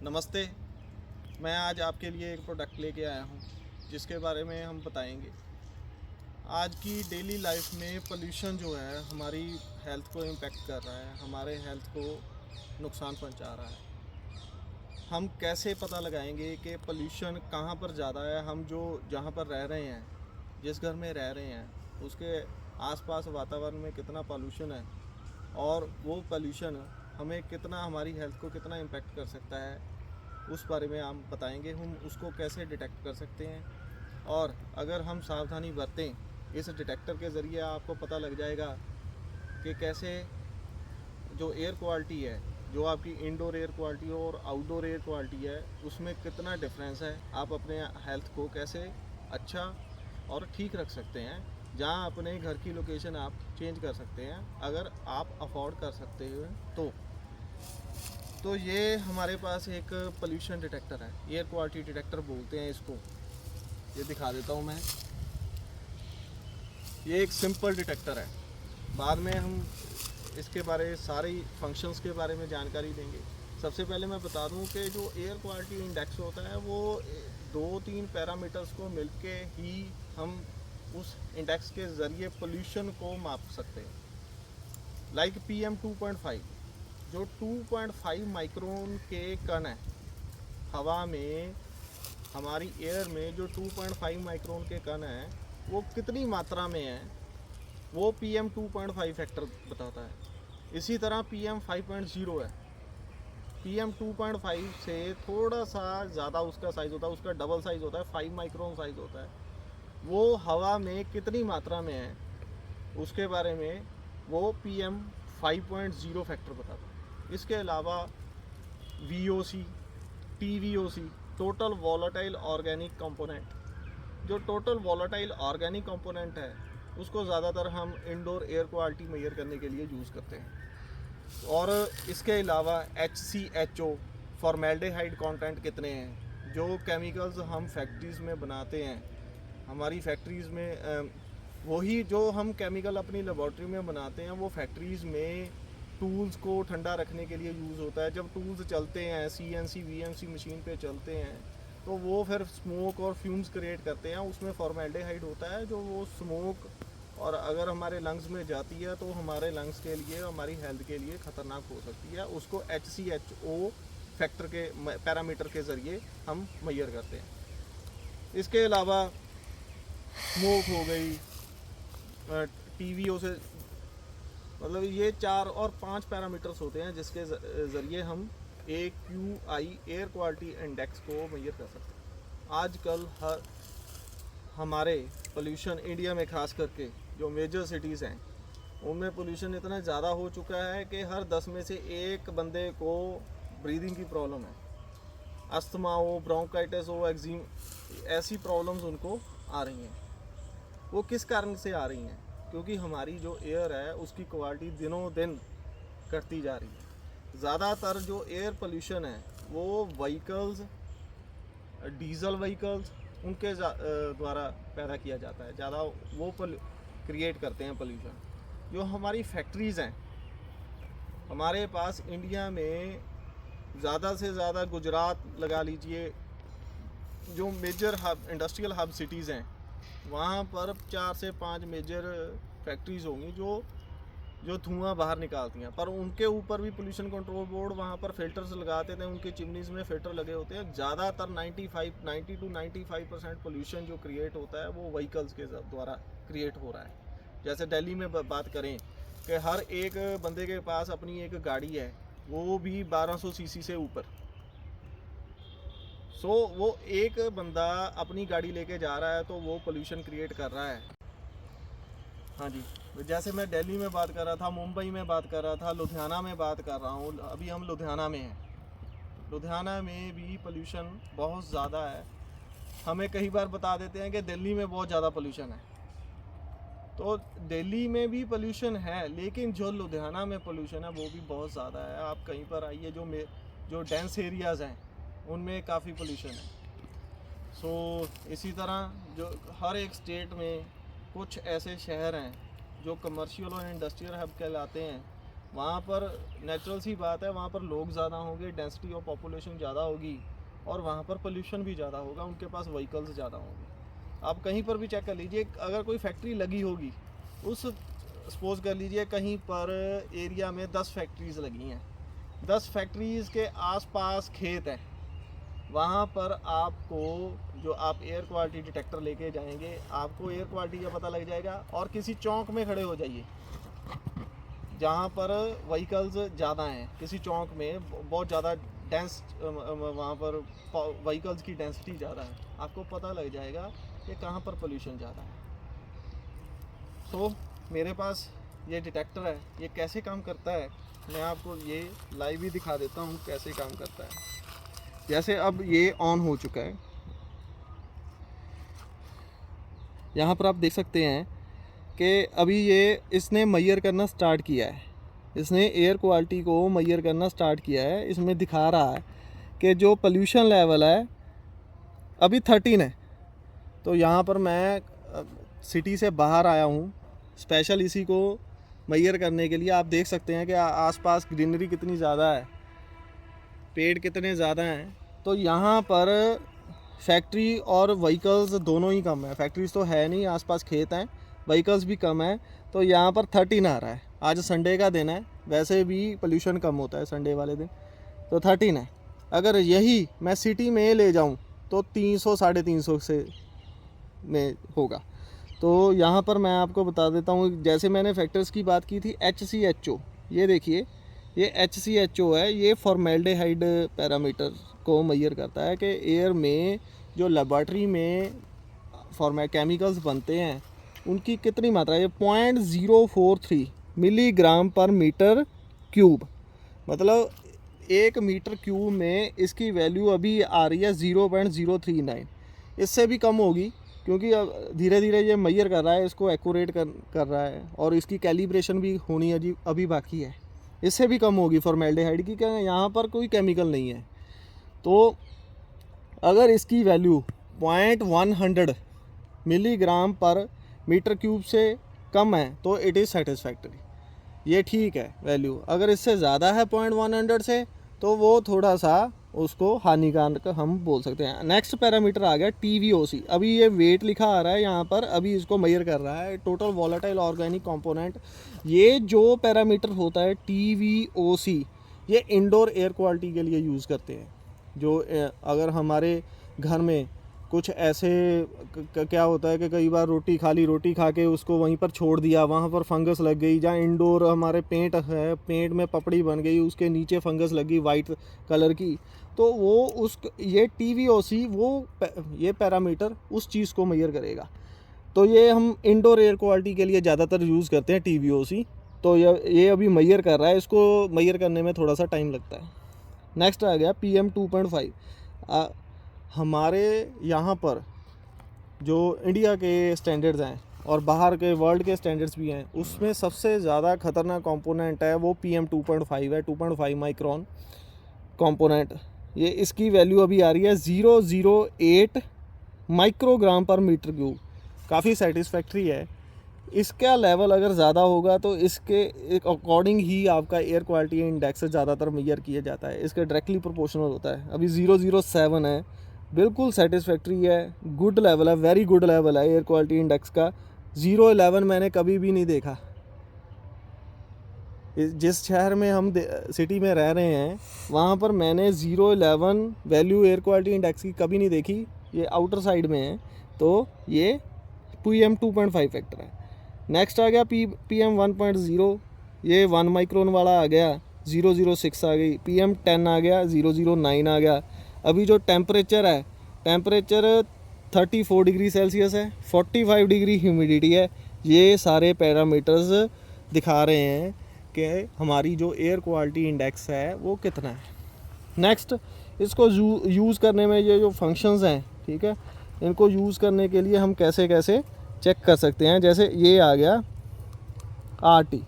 नमस्ते। मैं आज आपके लिए एक प्रोडक्ट लेके आया हूँ जिसके बारे में हम बताएंगे। आज की डेली लाइफ में पोल्यूशन जो है हमारी हेल्थ को इम्पेक्ट कर रहा है, हमारे हेल्थ को नुकसान पहुँचा रहा है। हम कैसे पता लगाएंगे कि पोल्यूशन कहाँ पर ज़्यादा है। हम जो जहाँ पर रह रहे हैं, जिस घर में रह रहे हैं, उसके आसपास वातावरण में कितना पोल्यूशन है और वो पोल्यूशन हमें कितना, हमारी हेल्थ को कितना इम्पेक्ट कर सकता है, उस बारे में हम बताएंगे। हम उसको कैसे डिटेक्ट कर सकते हैं और अगर हम सावधानी बरतें, इस डिटेक्टर के ज़रिए आपको पता लग जाएगा कि कैसे जो एयर क्वालिटी है, जो आपकी इंडोर एयर क्वालिटी और आउटडोर एयर क्वालिटी है, उसमें कितना डिफरेंस है। आप अपने हेल्थ को कैसे अच्छा और ठीक रख सकते हैं, जहां अपने घर की लोकेशन आप चेंज कर सकते हैं अगर आप अफोर्ड कर सकते हैं तो ये हमारे पास एक पोल्यूशन डिटेक्टर है, एयर क्वालिटी डिटेक्टर बोलते हैं इसको। ये दिखा देता हूँ मैं। ये एक सिंपल डिटेक्टर है। बाद में हम इसके बारे सारी फंक्शंस के बारे में जानकारी देंगे। सबसे पहले मैं बता दूं कि जो एयर क्वालिटी इंडेक्स होता है वो 2-3 पैरामीटर्स को मिलके ही हम उस इंडेक्स के ज़रिए पोल्यूशन को माप सकते हैं। लाइक PM2.5, जो 2.5 माइक्रोन के कण है हवा में, हमारी एयर में जो 2.5 माइक्रोन के कण हैं वो कितनी मात्रा में है, वो PM2.5 फैक्टर बताता है। इसी तरह PM5.0 है। PM2.5 से थोड़ा सा ज़्यादा उसका साइज़ होता है, उसका डबल साइज़ होता है, 5 माइक्रोन साइज़ होता है। वो हवा में कितनी मात्रा में है उसके बारे में वो PM5.0 फैक्टर बताता है। इसके अलावा VOC, TVOC, total volatile organic component, जो टोटल वॉलेटाइल ऑर्गेनिक कंपोनेंट है उसको ज़्यादातर हम इंडोर एयर क्वालिटी मेजर करने के लिए यूज़ करते हैं। और इसके अलावा HCHO, फॉर्मेल्डिहाइड कंटेंट कितने हैं। जो केमिकल्स हम फैक्ट्रीज़ में बनाते हैं, हमारी फैक्ट्रीज़ में वही जो हम केमिकल अपनी लेबॉर्ट्री में बनाते हैं वो फैक्ट्रीज़ में टूल्स को ठंडा रखने के लिए यूज़ होता है। जब टूल्स चलते हैं, CNC VNC मशीन पे चलते हैं, तो वो फिर स्मोक और फ्यूम्स क्रिएट करते हैं। उसमें फॉर्मेल्डिहाइड होता है, जो वो स्मोक और अगर हमारे लंग्स में जाती है तो हमारे लंग्स के लिए, हमारी हेल्थ के लिए ख़तरनाक हो सकती है। उसको HCHO फैक्टर के पैरामीटर के ज़रिए हम मेजर करते हैं। इसके अलावा स्मोक हो गई, TVO से, मतलब ये 4 और 5 पैरामीटर्स होते हैं जिसके ज़रिए हम AQI, एयर क्वालिटी इंडेक्स को मेजर कर सकते हैं। आजकल हमारे पोल्यूशन इंडिया में खास करके जो मेजर सिटीज़ हैं उनमें पोल्यूशन इतना ज़्यादा हो चुका है कि हर 10 में से एक बंदे को ब्रीदिंग की प्रॉब्लम है। अस्थमा हो, ब्रोंकाइटिस हो, एक्जीम, ऐसी प्रॉब्लम्स उनको आ रही हैं। वो किस कारण से आ रही हैं? क्योंकि हमारी जो एयर है उसकी क्वालिटी दिनों दिन घटती जा रही है। ज़्यादातर जो एयर पोल्यूशन है वो व्हीकल्स, डीजल व्हीकल्स, उनके द्वारा पैदा किया जाता है। ज़्यादा वो क्रिएट करते हैं पोल्यूशन। जो हमारी फैक्ट्रीज़ हैं, हमारे पास इंडिया में ज़्यादा से ज़्यादा, गुजरात लगा लीजिए, जो major hub, industrial hub cities हैं, वहाँ पर 4 से 5 मेजर फैक्ट्रीज़ होंगी जो धुआं बाहर निकालती हैं। पर उनके ऊपर भी पोल्यूशन कंट्रोल बोर्ड वहाँ पर फ़िल्टर्स लगाते थे, उनके चिमनीज़ में फ़िल्टर लगे होते हैं। ज़्यादातर 90 to 95% पोल्यूशन जो क्रिएट होता है वो व्हीकल्स के द्वारा क्रिएट हो रहा है। जैसे दिल्ली में बात करें कि हर एक बंदे के पास अपनी एक गाड़ी है, वो भी 1200 सीसी से ऊपर। वो एक बंदा अपनी गाड़ी लेके जा रहा है तो वो पोल्यूशन क्रिएट कर रहा है। हाँ जी, जैसे मैं दिल्ली में बात कर रहा था, मुंबई में बात कर रहा था, लुधियाना में बात कर रहा हूँ। अभी हम लुधियाना में हैं। लुधियाना में भी पोल्यूशन बहुत ज़्यादा है। हमें कई बार बता देते हैं कि दिल्ली में बहुत ज़्यादा पोल्यूशन है। तो दिल्ली में भी पोल्यूशन है, लेकिन जो लुधियाना में पोल्यूशन है वो भी बहुत ज़्यादा है। आप कहीं पर आइए, जो डेंस एरियाज़ हैं उनमें काफ़ी पोल्यूशन है। इसी तरह जो हर एक स्टेट में कुछ ऐसे शहर हैं जो कमर्शियल और इंडस्ट्रियल हब कहलाते हैं, वहाँ पर नेचुरल सी बात है, वहाँ पर लोग ज़्यादा होंगे, डेंसिटी ऑफ पॉपुलेशन ज़्यादा होगी और वहाँ पर पोल्यूशन भी ज़्यादा होगा, उनके पास व्हीकल्स ज़्यादा होंगे। आप कहीं पर भी चेक कर लीजिए, अगर कोई फैक्ट्री लगी होगी, उस सपोज कर लीजिए कहीं पर एरिया में 10 फैक्ट्रीज़ लगी हैं, 10 फैक्ट्रीज़ के आसपास खेत हैं, वहाँ पर आपको जो आप एयर क्वालिटी डिटेक्टर लेके जाएंगे, आपको एयर क्वालिटी का पता लग जाएगा। और किसी चौक में खड़े हो जाइए जहाँ पर व्हीकल्स ज़्यादा हैं, किसी चौक में बहुत ज़्यादा डेंस, वहाँ पर व्हीकल्स की डेंसिटी ज़्यादा है, आपको पता लग जाएगा कि कहाँ पर पोल्यूशन ज़्यादा है। तो मेरे पास ये डिटेक्टर है, ये कैसे काम करता है मैं आपको ये लाइव ही दिखा देता हूँ कैसे काम करता है। जैसे अब ये ऑन हो चुका है, यहाँ पर आप देख सकते हैं कि अभी ये इसने मेजर करना स्टार्ट किया है, इसने एयर क्वालिटी को मेजर करना स्टार्ट किया है। इसमें दिखा रहा है कि जो पोल्यूशन लेवल है अभी 13 है। तो यहाँ पर मैं सिटी से बाहर आया हूँ स्पेशल इसी को मेजर करने के लिए। आप देख सकते हैं कि आसपास ग्रीनरी कितनी ज़्यादा है, पेड़ कितने ज़्यादा हैं। तो यहाँ पर फैक्ट्री और व्हीकल्स दोनों ही कम है, फैक्ट्रीज तो है नहीं, आसपास खेत हैं, व्हीकल्स भी कम है। तो यहाँ पर 13 आ रहा है। आज संडे का दिन है, वैसे भी पोल्यूशन कम होता है संडे वाले दिन, तो 13 है। अगर यही मैं सिटी में ले जाऊँ तो 300 350 से में होगा। तो यहाँ पर मैं आपको बता देता हूँ, जैसे मैंने फैक्टर्स की बात की थी, HCHO, ये देखिए ये HCHO है, ये फॉर्मेल्डिहाइड पैरामीटर को मेजर करता है कि एयर में जो लेबॉर्ट्री में केमिकल्स बनते हैं उनकी कितनी मात्रा है। 0.043 मिलीग्राम पर मीटर क्यूब, मतलब 1 मीटर क्यूब में इसकी वैल्यू अभी आ रही है 0.039। इससे भी कम होगी क्योंकि अब धीरे धीरे ये मेजर कर रहा है, इसको एक्यूरेट कर रहा है और इसकी कैलिब्रेशन भी होनी अभी बाकी है। इससे भी कम होगी फॉर्मेल्डिहाइड की, क्या यहाँ पर कोई केमिकल नहीं है। तो अगर इसकी वैल्यू 0.100 मिलीग्राम पर मीटर क्यूब से कम है तो इट इज़ सेटिस्फैक्ट्री, ये ठीक है वैल्यू। अगर इससे ज़्यादा है 0.100 से तो वो थोड़ा सा उसको हानिकारक हम बोल सकते हैं। नेक्स्ट पैरामीटर आ गया TVOC। अभी ये वेट लिखा आ रहा है यहाँ पर, अभी इसको मेजर कर रहा है, टोटल वॉलेटाइल ऑर्गेनिक कंपोनेंट। ये जो पैरामीटर होता है TVOC, ये इंडोर एयर क्वालिटी के लिए यूज़ करते हैं। जो अगर हमारे घर में कुछ ऐसे क्या होता है कि कई बार रोटी खा के उसको वहीं पर छोड़ दिया, वहाँ पर फंगस लग गई, जहाँ इंडोर हमारे पेंट है, पेंट में पपड़ी बन गई, उसके नीचे फंगस लगी वाइट कलर की, तो वो ये TVOC ये पैरामीटर उस चीज़ को मेजर करेगा। तो ये हम इंडोर एयर क्वालिटी के लिए ज़्यादातर यूज़ करते हैं TVOC। तो ये अभी मेजर कर रहा है, इसको मेजर करने में थोड़ा सा टाइम लगता है। नेक्स्ट आ गया PM 2.5। हमारे यहाँ पर जो इंडिया के स्टैंडर्ड्स हैं और बाहर के वर्ल्ड के स्टैंडर्ड्स भी हैं, उसमें सबसे ज़्यादा खतरनाक कंपोनेंट है वो PM 2.5 है, 2.5 माइक्रोन कंपोनेंट। ये इसकी वैल्यू अभी आ रही है 008 माइक्रोग्राम पर मीटर क्यूब, काफ़ी सेटिस्फैक्ट्री है। इसका लेवल अगर ज़्यादा होगा तो इसके अकॉर्डिंग ही आपका एयर क्वालिटी इंडेक्स ज़्यादातर मेजर किया जाता है, इसके डायरेक्टली प्रोपोर्शनल होता है। अभी 007 है, बिल्कुल सेटिस्फैक्ट्री है, गुड लेवल है, वेरी गुड लेवल है एयर क्वालिटी इंडेक्स का। 011 मैंने कभी भी नहीं देखा। जिस शहर में हम सिटी में रह रहे हैं वहाँ पर मैंने 011 वैल्यू एयर क्वालिटी इंडेक्स की कभी नहीं देखी। ये आउटर साइड में है, तो ये PM 2.5 फैक्टर है। नेक्स्ट आ गया PM 1.0, ये 1 माइक्रोन वाला आ गया, 006 आ गई। PM 10 आ गया, 009 आ गया। अभी जो टेम्परेचर है, टेम्परेचर 34 डिग्री सेल्सियस है, 45 डिग्री ह्यूमिडिटी है। ये सारे पैरामीटर्स दिखा रहे हैं कि हमारी जो एयर क्वालिटी इंडेक्स है वो कितना है। नेक्स्ट, इसको यूज़ करने में ये जो फंक्शंस हैं, ठीक है, इनको यूज़ करने के लिए हम कैसे कैसे चेक कर सकते हैं। जैसे ये आ गया RT।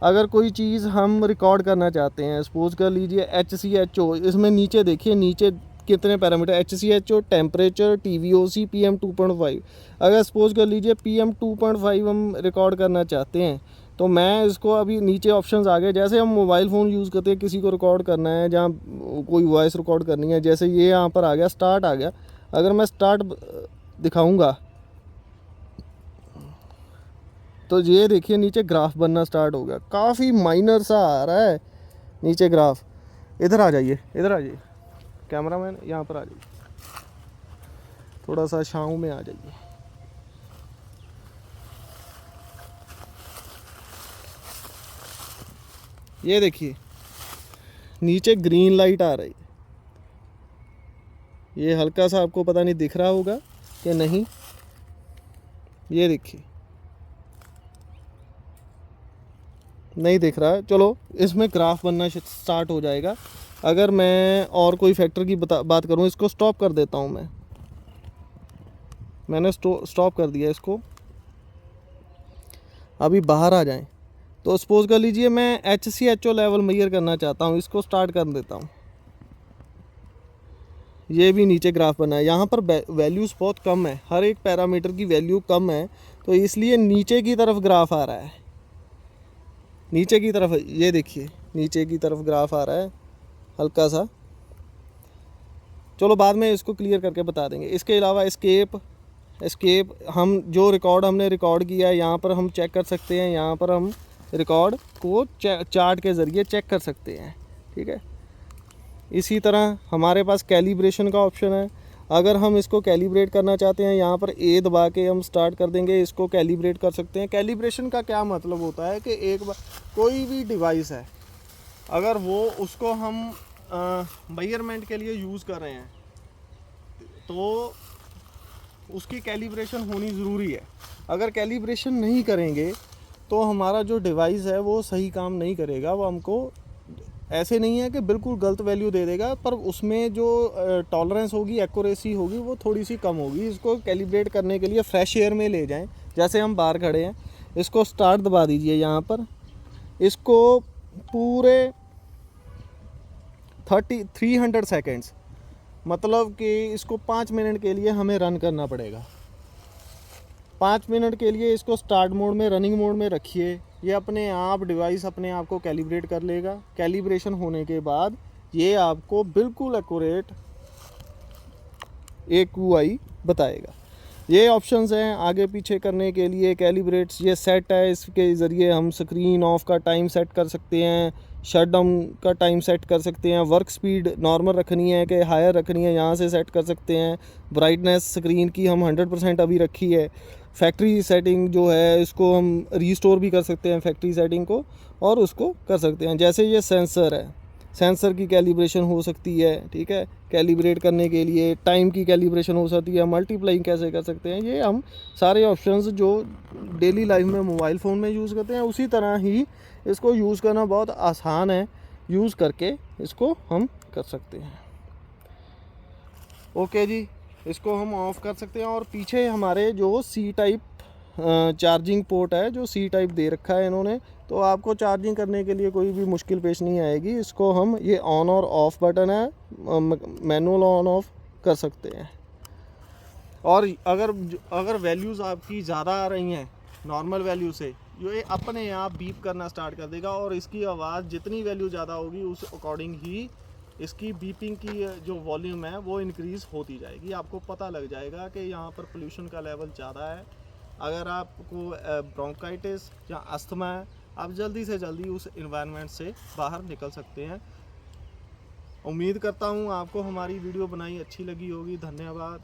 अगर कोई चीज़ हम रिकॉर्ड करना चाहते हैं, सपोज कर लीजिए HCHO, इसमें नीचे देखिए, नीचे कितने parameter, HCHO, temperature, TVOC, PM 2.5। अगर सपोज कर लीजिए PM 2.5 हम रिकॉर्ड करना चाहते हैं तो मैं इसको अभी नीचे ऑप्शंस आ गए, जैसे हम मोबाइल फ़ोन यूज़ करते हैं, किसी को रिकॉर्ड करना है, जहाँ कोई वॉइस रिकॉर्ड करनी है, जैसे ये यहाँ पर आ गया स्टार्ट आ गया। अगर मैं स्टार्ट दिखाऊंगा तो ये देखिए नीचे ग्राफ बनना स्टार्ट हो गया, काफ़ी माइनर सा आ रहा है नीचे ग्राफ। इधर आ जाइए, इधर आ जाइए कैमरामैन, यहाँ पर आ जाइए, थोड़ा सा छाँव में आ जाइए। ये देखिए नीचे ग्रीन लाइट आ रही है, ये हल्का सा आपको पता नहीं दिख रहा होगा कि नहीं, ये देखिए नहीं दिख रहा है। चलो इसमें ग्राफ बनना स्टार्ट हो जाएगा। अगर मैं और कोई फैक्टर की बात करूं, इसको स्टॉप कर देता हूं मैंने स्टॉप कर दिया इसको। अभी बाहर आ जाएं तो सपोज कर लीजिए मैं HCHO लेवल मेजर करना चाहता हूं, इसको स्टार्ट कर देता हूं। ये भी नीचे ग्राफ बना है, यहाँ पर वैल्यूज़ बहुत कम है, हर एक पैरामीटर की वैल्यू कम है, तो इसलिए नीचे की तरफ ग्राफ आ रहा है, नीचे की तरफ। ये देखिए नीचे की तरफ ग्राफ आ रहा है हल्का सा। चलो बाद में इसको क्लियर करके बता देंगे। इसके अलावा एस्केप हम जो रिकॉर्ड हमने रिकॉर्ड किया है यहाँ पर हम चेक कर सकते हैं, यहाँ पर हम रिकॉर्ड को चार्ट के ज़रिए चेक कर सकते हैं, ठीक है। इसी तरह हमारे पास कैलिब्रेशन का ऑप्शन है। अगर हम इसको कैलिब्रेट करना चाहते हैं, यहाँ पर ए दबा के हम स्टार्ट कर देंगे, इसको कैलिब्रेट कर सकते हैं। कैलिब्रेशन का क्या मतलब होता है कि एक बार कोई भी डिवाइस है, अगर वो उसको हम मेजरमेंट के लिए यूज़ कर रहे हैं तो उसकी कैलिब्रेशन होनी ज़रूरी है। अगर कैलिब्रेशन नहीं करेंगे तो हमारा जो डिवाइस है वो सही काम नहीं करेगा, वो हमको ऐसे नहीं है कि बिल्कुल गलत वैल्यू दे देगा, पर उसमें जो टॉलरेंस होगी, एक्यूरेसी होगी, वो थोड़ी सी कम होगी। इसको कैलिब्रेट करने के लिए फ्रेश एयर में ले जाएं, जैसे हम बाहर खड़े हैं, इसको स्टार्ट दबा दीजिए यहाँ पर, इसको पूरे 300 सेकेंड्स, मतलब कि इसको 5 मिनट के लिए हमें रन करना पड़ेगा। 5 मिनट के लिए इसको स्टार्ट मोड में, रनिंग मोड में रखिए, ये अपने आप डिवाइस अपने आप को कैलिब्रेट कर लेगा। कैलिब्रेशन होने के बाद ये आपको बिल्कुल एक्यूरेट AQI बताएगा। ये ऑप्शंस हैं आगे पीछे करने के लिए। कैलिब्रेट्स ये सेट है, इसके ज़रिए हम स्क्रीन ऑफ का टाइम सेट कर सकते हैं, शट डाउन का टाइम सेट कर सकते हैं, वर्क स्पीड नॉर्मल रखनी है कि हायर रखनी है, यहाँ से सेट कर सकते हैं। ब्राइटनेस स्क्रीन की हम 100% अभी रखी है। फैक्ट्री सेटिंग जो है इसको हम रीस्टोर भी कर सकते हैं फैक्ट्री सेटिंग को, और उसको कर सकते हैं। जैसे ये सेंसर है, सेंसर की कैलिब्रेशन हो सकती है, ठीक है। कैलिब्रेट करने के लिए टाइम की कैलिब्रेशन हो सकती है, मल्टीप्लाइंग कैसे कर सकते हैं, ये हम सारे ऑप्शंस जो डेली लाइफ में मोबाइल फ़ोन में यूज़ करते हैं उसी तरह ही इसको यूज़ करना बहुत आसान है। यूज़ करके इसको हम कर सकते हैं। ओके जी, इसको हम ऑफ़ कर सकते हैं। और पीछे हमारे जो C टाइप चार्जिंग पोर्ट है, जो C टाइप दे रखा है इन्होंने, तो आपको चार्जिंग करने के लिए कोई भी मुश्किल पेश नहीं आएगी। इसको हम, ये ऑन और ऑफ़ बटन है, मैनुअल ऑन ऑफ़ कर सकते हैं। और अगर वैल्यूज़ आपकी ज़्यादा आ रही हैं नॉर्मल वैल्यू से, ये अपने आप बीप करना स्टार्ट कर देगा, और इसकी आवाज़ जितनी वैल्यू ज़्यादा होगी उस अकॉर्डिंग ही इसकी बीपिंग की जो वॉल्यूम है वो इंक्रीज़ होती जाएगी। आपको पता लग जाएगा कि यहाँ पर पोल्यूशन का लेवल ज़्यादा है। अगर आपको ब्रोंकाइटिस या अस्थमा है, आप जल्दी से जल्दी उस इन्वायरमेंट से बाहर निकल सकते हैं। उम्मीद करता हूँ आपको हमारी वीडियो बनाई अच्छी लगी होगी। धन्यवाद।